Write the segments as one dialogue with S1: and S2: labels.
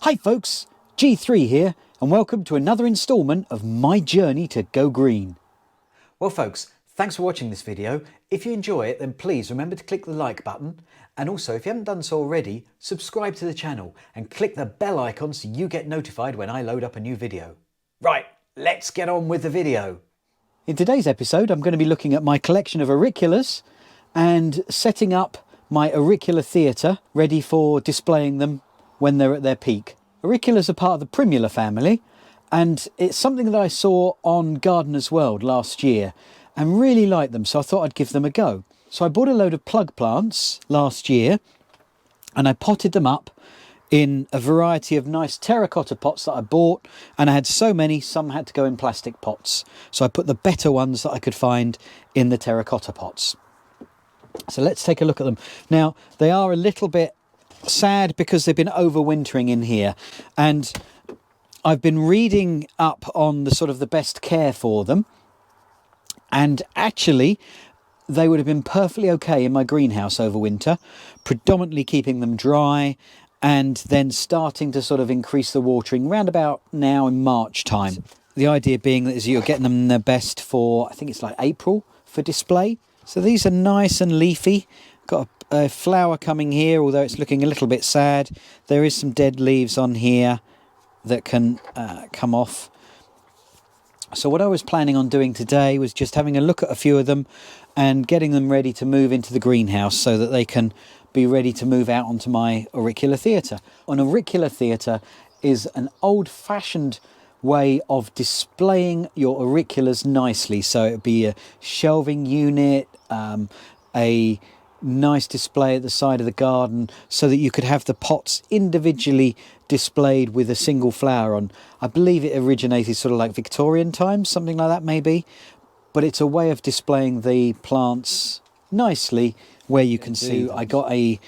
S1: Hi folks, G3 here, and welcome to another instalment of my journey to go green. Well folks, thanks for watching this video. If you enjoy it, then please remember to click the like button, and also if you haven't done so already, subscribe to the channel and click the bell icon so you get notified when I load up a new video. Right, let's get on with the video. In today's episode, I'm going to be looking at my collection of auriculas and setting up my Auricula Theatre ready for displaying them when they're at their peak. Auriculas are part of the Primula family, and it's something that I saw on Gardener's World last year and really liked them, so I thought I'd give them a go. So I bought a load of plug plants last year and I potted them up in a variety of nice terracotta pots that I bought, and I had so many, some had to go in plastic pots. So I put the better ones that I could find in the terracotta pots. So let's take a look at them. Now, they are a little bit sad because they've been overwintering in here, and I've been reading up on the best care for them, and actually they would have been perfectly okay in my greenhouse over winter, predominantly keeping them dry and then starting to increase the watering round about now in March time. The idea being that you're getting them their best for, I think it's like April for display. So these are nice and leafy. Got a flower coming here, although it's looking a little bit sad. There is some dead leaves on here that can come off. So what I was planning on doing today was just having a look at a few of them and getting them ready to move into the greenhouse so that they can be ready to move out onto my Auricula Theatre. An Auricula Theatre is an old-fashioned way of displaying your auriculas nicely. So it would be a shelving unit, a nice display at the side of the garden so that you could have the pots individually displayed with a single flower on. I believe it originated like Victorian times, something like that maybe, but it's a way of displaying the plants nicely where you can see. I got a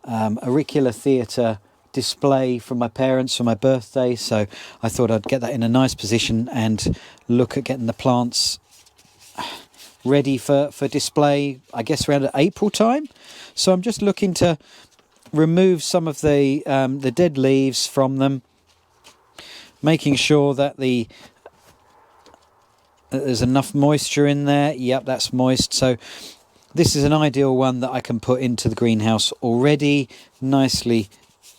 S1: Auricula Theatre display from my parents for my birthday, so I thought I'd get that in a nice position and look at getting the plants ready for display, I guess around April time. So I'm just looking to remove some of the dead leaves from them, making sure that there's enough moisture in there. Yep, that's moist. So this is an ideal one that I can put into the greenhouse already, nicely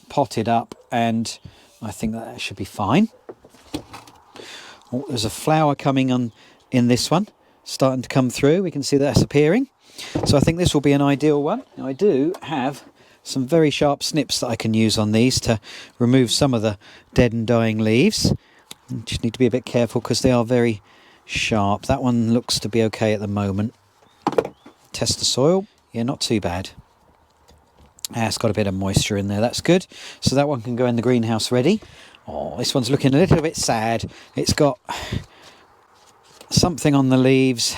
S1: potted up, and I think that should be fine. Oh, there's a flower coming on in this one, starting to come through. We can see that's appearing, so I think this will be an ideal one. Now I do have some very sharp snips that I can use on these to remove some of the dead and dying leaves. You just need to be a bit careful because they are very sharp. That one looks to be okay at the moment. Test the soil. Yeah, not too bad. It's got a bit of moisture in there, that's good. So that one can go in the greenhouse ready. Oh, this one's looking a little bit sad. It's got something on the leaves,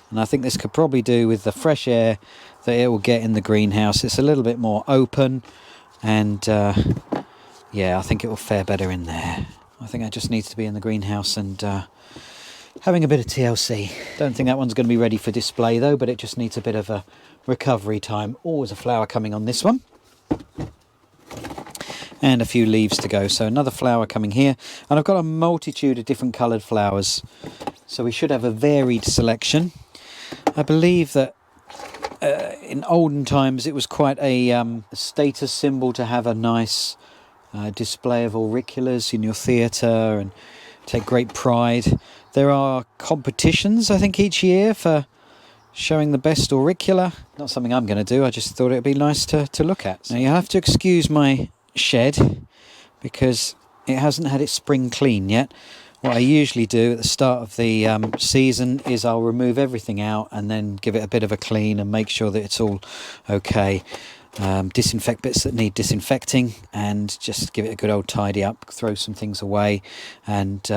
S1: and I think this could probably do with the fresh air that it will get in the greenhouse. It's a little bit more open, and yeah, I think it will fare better in there. I think it just needs to be in the greenhouse and having a bit of TLC. Don't think that one's going to be ready for display though, but it just needs a bit of a recovery time. Oh, there's a flower coming on this one, and a few leaves to go. So another flower coming here, and I've got a multitude of different coloured flowers, so we should have a varied selection. I believe that in olden times it was quite a status symbol to have a nice display of auriculas in your theatre and take great pride. There are competitions, I think, each year for showing the best auricula. Not something I'm going to do, I just thought it would be nice to look at. Now you have to excuse my shed because it hasn't had its spring clean yet. What I usually do at the start of the season is I'll remove everything out and then give it a bit of a clean and make sure that it's all okay. Disinfect bits that need disinfecting and just give it a good old tidy up, throw some things away, and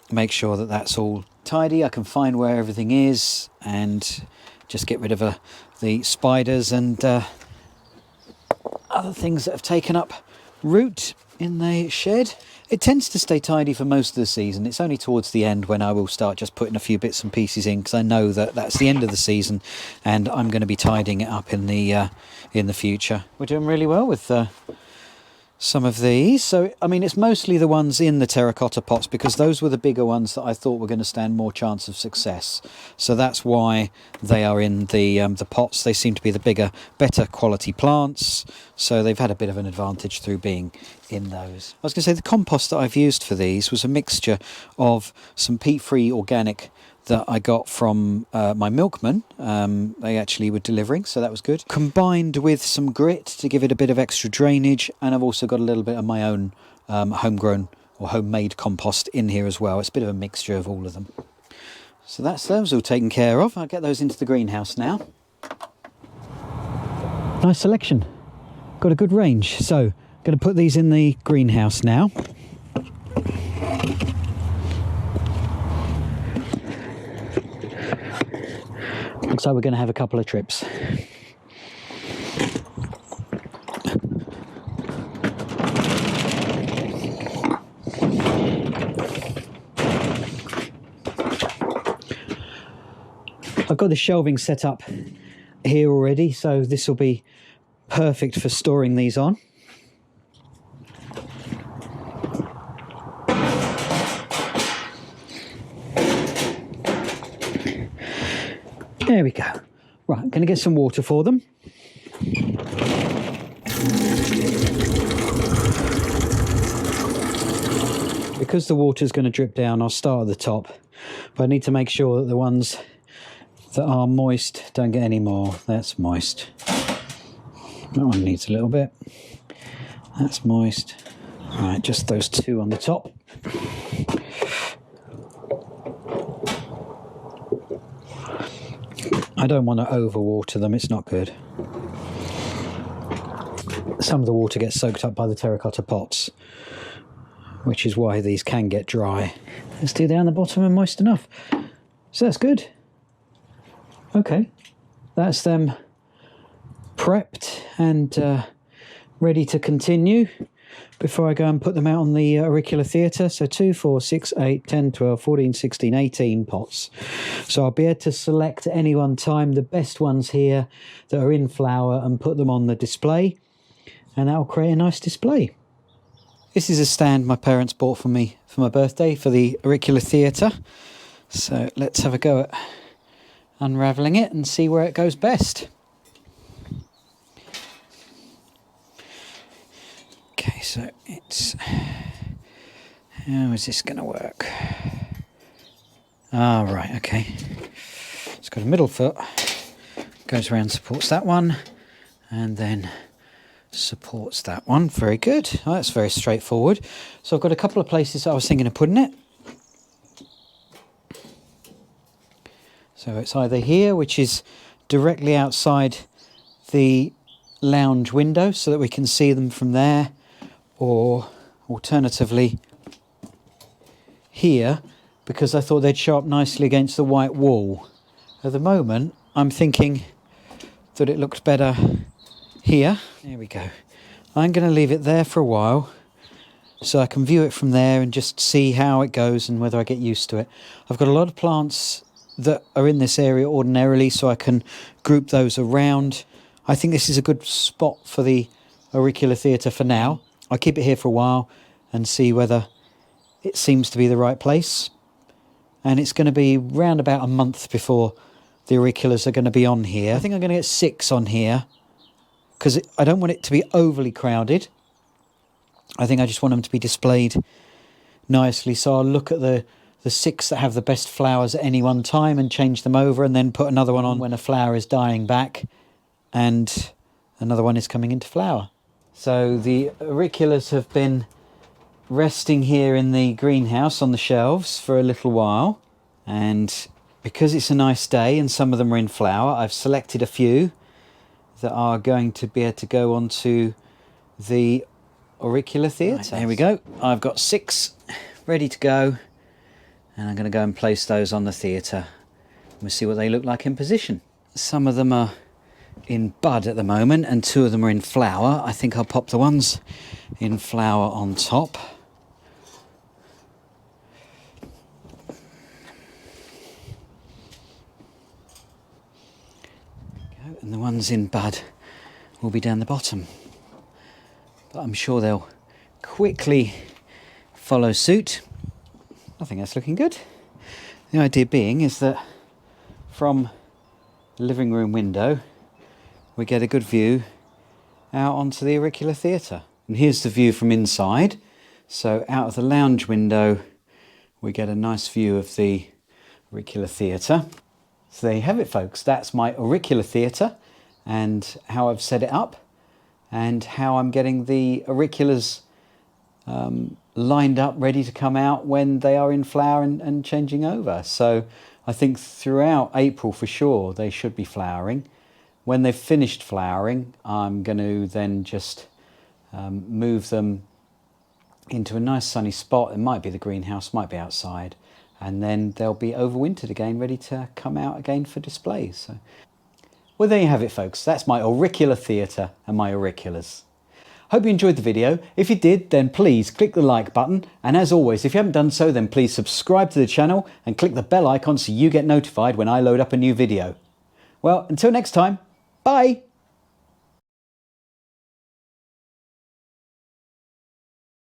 S1: make sure that that's all tidy. I can find where everything is and just get rid of the spiders and other things that have taken up root in the shed. It tends to stay tidy for most of the season. It's only towards the end when I will start just putting a few bits and pieces in, because I know that that's the end of the season and I'm going to be tidying it up in the future. We're doing really well with some of these. So, I mean, it's mostly the ones in the terracotta pots because those were the bigger ones that I thought were going to stand more chance of success. So that's why they are in the pots. They seem to be the bigger, better quality plants. So they've had a bit of an advantage through being in those. I was going to say the compost that I've used for these was a mixture of some peat-free organic that I got from my milkman. They actually were delivering, so that was good. Combined with some grit to give it a bit of extra drainage, and I've also got a little bit of my own homegrown or homemade compost in here as well. It's a bit of a mixture of all of them. So that's those all taken care of. I'll get those into the greenhouse now. Nice selection. Got a good range. So I'm going to put these in the greenhouse now. Looks like we're going to have a couple of trips. I've got the shelving set up here already, so this will be perfect for storing these on. There we go. Right, I'm going to get some water for them. Because the water's going to drip down, I'll start at the top. But I need to make sure that the ones that are moist don't get any more. That's moist. That one needs a little bit. That's moist. Right, just those two on the top. I don't want to overwater them, it's not good. Some of the water gets soaked up by the terracotta pots, which is why these can get dry. Let's do down the bottom and moist enough. So that's good. Okay, that's them prepped and ready to continue before I go and put them out on the Auricula Theatre. So 2, 4, 6, 8, 10, 12, 14, 16, 18 pots. So I'll be able to select at any one time the best ones here that are in flower and put them on the display. And that'll create a nice display. This is a stand my parents bought for me for my birthday for the Auricula Theatre. So let's have a go at unravelling it and see where it goes best. Okay, so it's... how is this going to work? Ah, right, okay. It's got a middle foot, goes around, supports that one, and then supports that one. Very good. Oh, that's very straightforward. So I've got a couple of places that I was thinking of putting it. So it's either here, which is directly outside the lounge window so that we can see them from there, or alternatively here, because I thought they'd show up nicely against the white wall. At the moment, I'm thinking that it looked better here. There we go. I'm going to leave it there for a while so I can view it from there and just see how it goes and whether I get used to it. I've got a lot of plants that are in this area ordinarily, so I can group those around. I think this is a good spot for the Auricula Theatre for now. I'll keep it here for a while and see whether it seems to be the right place. And it's going to be round about a month before the auriculas are going to be on here. I think I'm going to get 6 on here because I don't want it to be overly crowded. I think I just want them to be displayed nicely. So I'll look at the 6 that have the best flowers at any one time and change them over, and then put another one on when a flower is dying back and another one is coming into flower. So the auriculas have been resting here in the greenhouse on the shelves for a little while, and because it's a nice day and some of them are in flower, I've selected a few that are going to be able to go onto the Auricula Theatre. Right, there we go. I've got 6 ready to go, and I'm going to go and place those on the theatre. We'll see what they look like in position. Some of them are in bud at the moment and 2 of them are in flower. I think I'll pop the ones in flower on top. And the ones in bud will be down the bottom. but I'm sure they'll quickly follow suit. I think that's looking good. The idea being is that from the living room window we get a good view out onto the Auricula Theatre. And here's the view from inside. So out of the lounge window we get a nice view of the Auricula Theatre. So there you have it, folks. That's my Auricula Theatre and how I've set it up and how I'm getting the auriculas lined up ready to come out when they are in flower and changing over. So I think throughout April for sure they should be flowering. When they've finished flowering, I'm going to then just move them into a nice sunny spot. It might be the greenhouse, might be outside, and then they'll be overwintered again, ready to come out again for displays. So, well, there you have it, folks. That's my Auricula Theatre and my auriculas. Hope you enjoyed the video. If you did, then please click the like button, and as always, if you haven't done so, then please subscribe to the channel and click the bell icon so you get notified when I load up a new video. Well, until next time, bye!